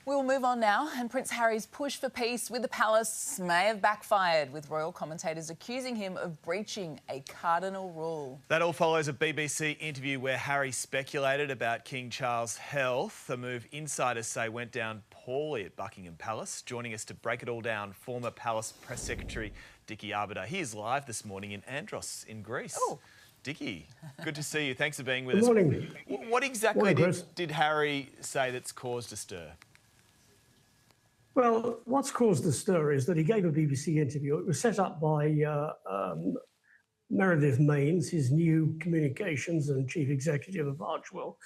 We'll move on now, and Prince Harry's push for peace with the palace may have backfired, with royal commentators accusing him of breaching a cardinal rule. That all follows a BBC interview where Harry speculated about King Charles' health, a move insiders say went down poorly at Buckingham Palace. Joining us to break it all down, former Palace Press Secretary Dickie Arbiter. He is live this morning in Andros in Greece. Oh. Dickie, good to see you. Thanks for being with us. Good morning. What exactly did Harry say that's caused a stir? Well, what's caused the stir is that he gave a BBC interview. It was set up by Meredith Maines, his new communications and chief executive of Archewell.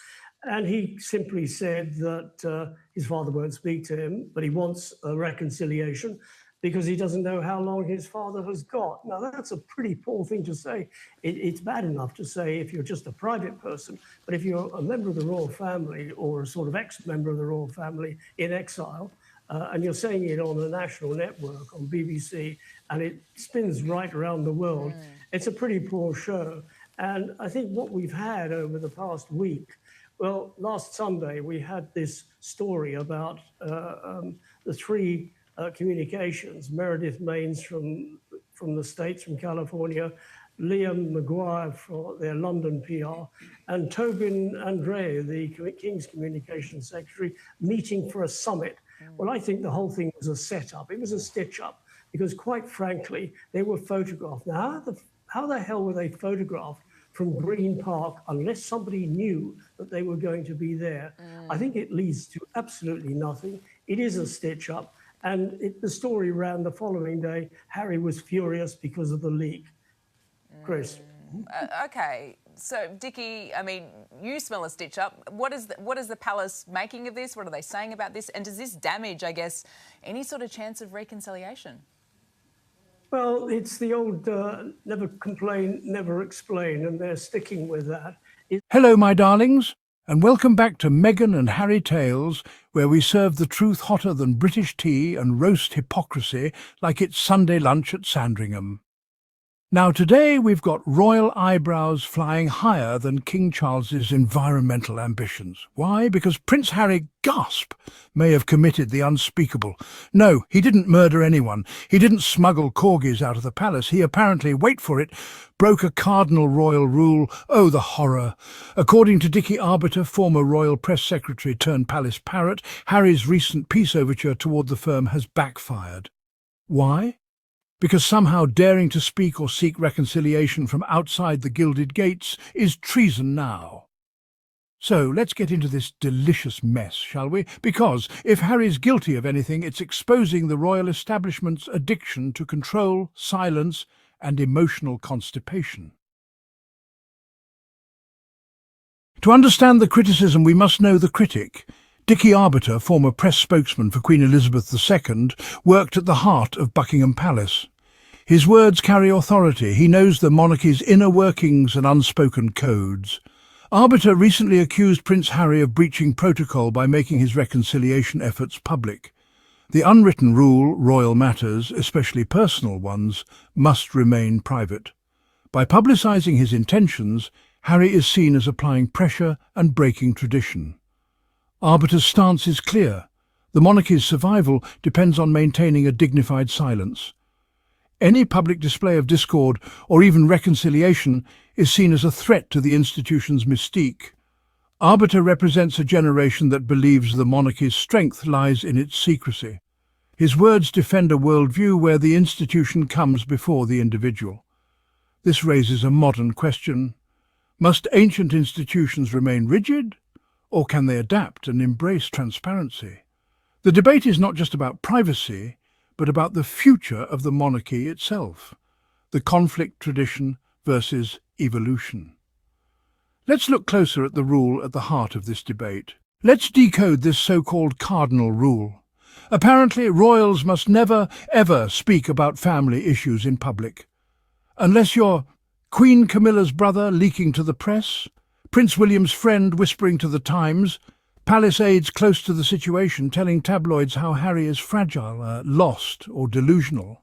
And he simply said that his father won't speak to him, but he wants a reconciliation because he doesn't know how long his father has got. Now, that's a pretty poor thing to say. It's bad enough to say if you're just a private person, but if you're a member of the royal family or a sort of ex-member of the royal family in exile, and you're saying it on a national network, on BBC, and it spins right around the world, it's a pretty poor show. And I think what we've had over the past week, well, last Sunday, we had this story about the three communications, Meredith Maines from the States, from California, Liam Maguire for their London PR, and Tobin Andre, the King's Communications Secretary, meeting for a summit. Well, I think the whole thing was a setup. It was a stitch-up because, quite frankly, they were photographed. Now, how the hell were they photographed from Green Park unless somebody knew that they were going to be there? I think it leads to absolutely nothing. It is a stitch-up. And the story ran the following day. Harry was furious because of the leak. Chris. Okay, so Dickie, I mean, you smell a stitch up. What is the palace making of this? What are they saying about this? And does this damage, I guess, any sort of chance of reconciliation? Well, it's the old never complain, never explain, and they're sticking with that. Hello, my darlings, and welcome back to Meghan and Harry Tales, where we serve the truth hotter than British tea and roast hypocrisy like it's Sunday lunch at Sandringham. Now today we've got royal eyebrows flying higher than King Charles's environmental ambitions. Why? Because Prince Harry, gasp, may have committed the unspeakable. No, he didn't murder anyone. He didn't smuggle corgis out of the palace. He apparently, wait for it, broke a cardinal royal rule. Oh, the horror. According to Dickie Arbiter, former royal press secretary turned palace parrot, Harry's recent peace overture toward the firm has backfired. Why? Because somehow daring to speak or seek reconciliation from outside the gilded gates is treason now. So let's get into this delicious mess, shall we? Because if Harry's guilty of anything, it's exposing the royal establishment's addiction to control, silence, and emotional constipation. To understand the criticism, we must know the critic. Dickie Arbiter, former press spokesman for Queen Elizabeth II, worked at the heart of Buckingham Palace. His words carry authority. He knows the monarchy's inner workings and unspoken codes. Arbiter recently accused Prince Harry of breaching protocol by making his reconciliation efforts public. The unwritten rule, royal matters, especially personal ones, must remain private. By publicising his intentions, Harry is seen as applying pressure and breaking tradition. Arbiter's stance is clear. The monarchy's survival depends on maintaining a dignified silence. Any public display of discord or even reconciliation is seen as a threat to the institution's mystique. Arbiter represents a generation that believes the monarchy's strength lies in its secrecy. His words defend a worldview where the institution comes before the individual. This raises a modern question. Must ancient institutions remain rigid, or can they adapt and embrace transparency? The debate is not just about privacy, but about the future of the monarchy itself, the conflict tradition versus evolution. Let's look closer at the rule at the heart of this debate. Let's decode this so-called cardinal rule. Apparently, royals must never, ever speak about family issues in public. Unless you're Queen Camilla's brother leaking to the press, Prince William's friend whispering to the Times, palace aides close to the situation telling tabloids how Harry is fragile, lost or delusional.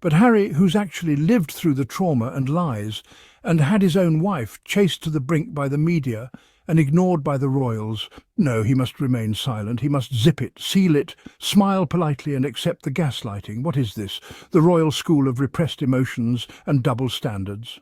But Harry, who's actually lived through the trauma and lies and had his own wife chased to the brink by the media and ignored by the royals. No, he must remain silent. He must zip it, seal it, smile politely and accept the gaslighting. What is this? The royal school of repressed emotions and double standards.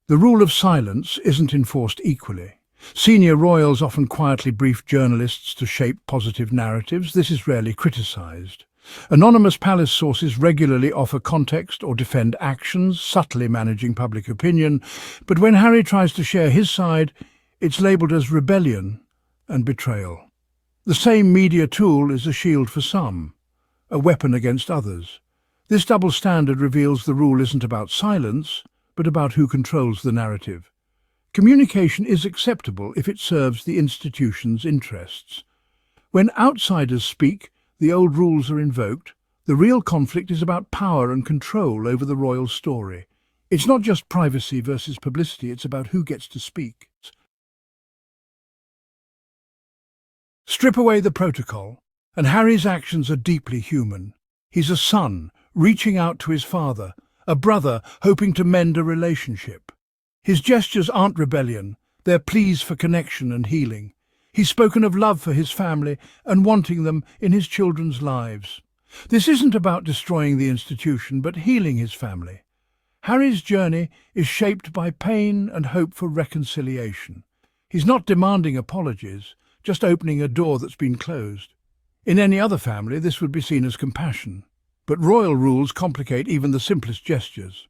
The rule of silence isn't enforced equally. Senior royals often quietly brief journalists to shape positive narratives. This is rarely criticised. Anonymous palace sources regularly offer context or defend actions, subtly managing public opinion, but when Harry tries to share his side, it's labelled as rebellion and betrayal. The same media tool is a shield for some, a weapon against others. This double standard reveals the rule isn't about silence, but about who controls the narrative. Communication is acceptable if it serves the institution's interests. When outsiders speak, the old rules are invoked. The real conflict is about power and control over the royal story. It's not just privacy versus publicity, it's about who gets to speak. Strip away the protocol, and Harry's actions are deeply human. He's a son, reaching out to his father, a brother hoping to mend a relationship. His gestures aren't rebellion, they're pleas for connection and healing. He's spoken of love for his family and wanting them in his children's lives. This isn't about destroying the institution, but healing his family. Harry's journey is shaped by pain and hope for reconciliation. He's not demanding apologies, just opening a door that's been closed. In any other family, this would be seen as compassion. But royal rules complicate even the simplest gestures.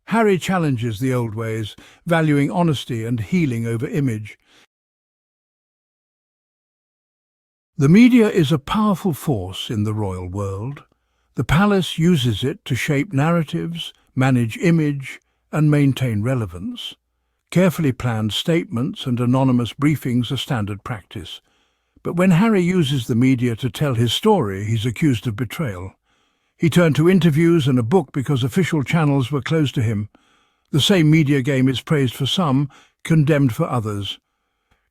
Harry challenges the old ways, valuing honesty and healing over image. The media is a powerful force in the royal world. The palace uses it to shape narratives, manage image, and maintain relevance. Carefully planned statements and anonymous briefings are standard practice. But when Harry uses the media to tell his story, he's accused of betrayal. He turned to interviews and a book because official channels were closed to him. The same media game is praised for some, condemned for others.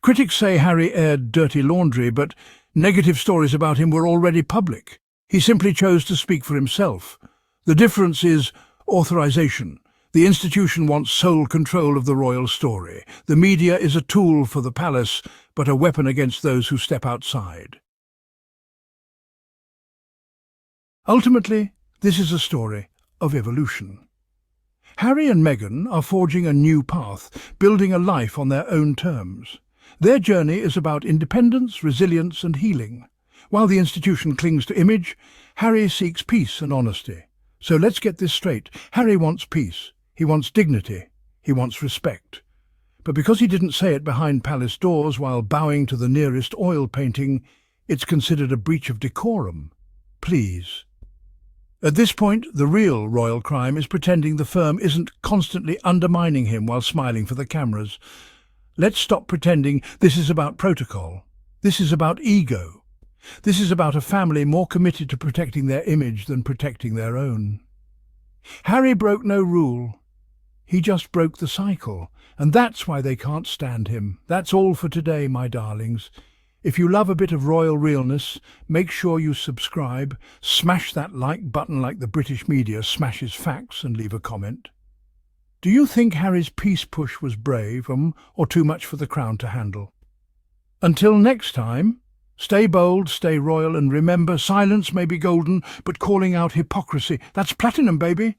Critics say Harry aired dirty laundry, but negative stories about him were already public. He simply chose to speak for himself. The difference is authorization. The institution wants sole control of the royal story. The media is a tool for the palace, but a weapon against those who step outside. Ultimately, this is a story of evolution. Harry and Meghan are forging a new path, building a life on their own terms. Their journey is about independence, resilience and healing. While the institution clings to image, Harry seeks peace and honesty. So let's get this straight. Harry wants peace. He wants dignity. He wants respect. But because he didn't say it behind palace doors while bowing to the nearest oil painting, it's considered a breach of decorum. Please. At this point, the real royal crime is pretending the firm isn't constantly undermining him while smiling for the cameras. Let's stop pretending this is about protocol. This is about ego. This is about a family more committed to protecting their image than protecting their own. Harry broke no rule. He just broke the cycle, and that's why they can't stand him. That's all for today, my darlings. If you love a bit of royal realness, make sure you subscribe, smash that like button like the British media smashes facts, and leave a comment. Do you think Harry's peace push was brave, or too much for the crown to handle? Until next time, stay bold, stay royal, and remember, silence may be golden, but calling out hypocrisy, that's platinum, baby.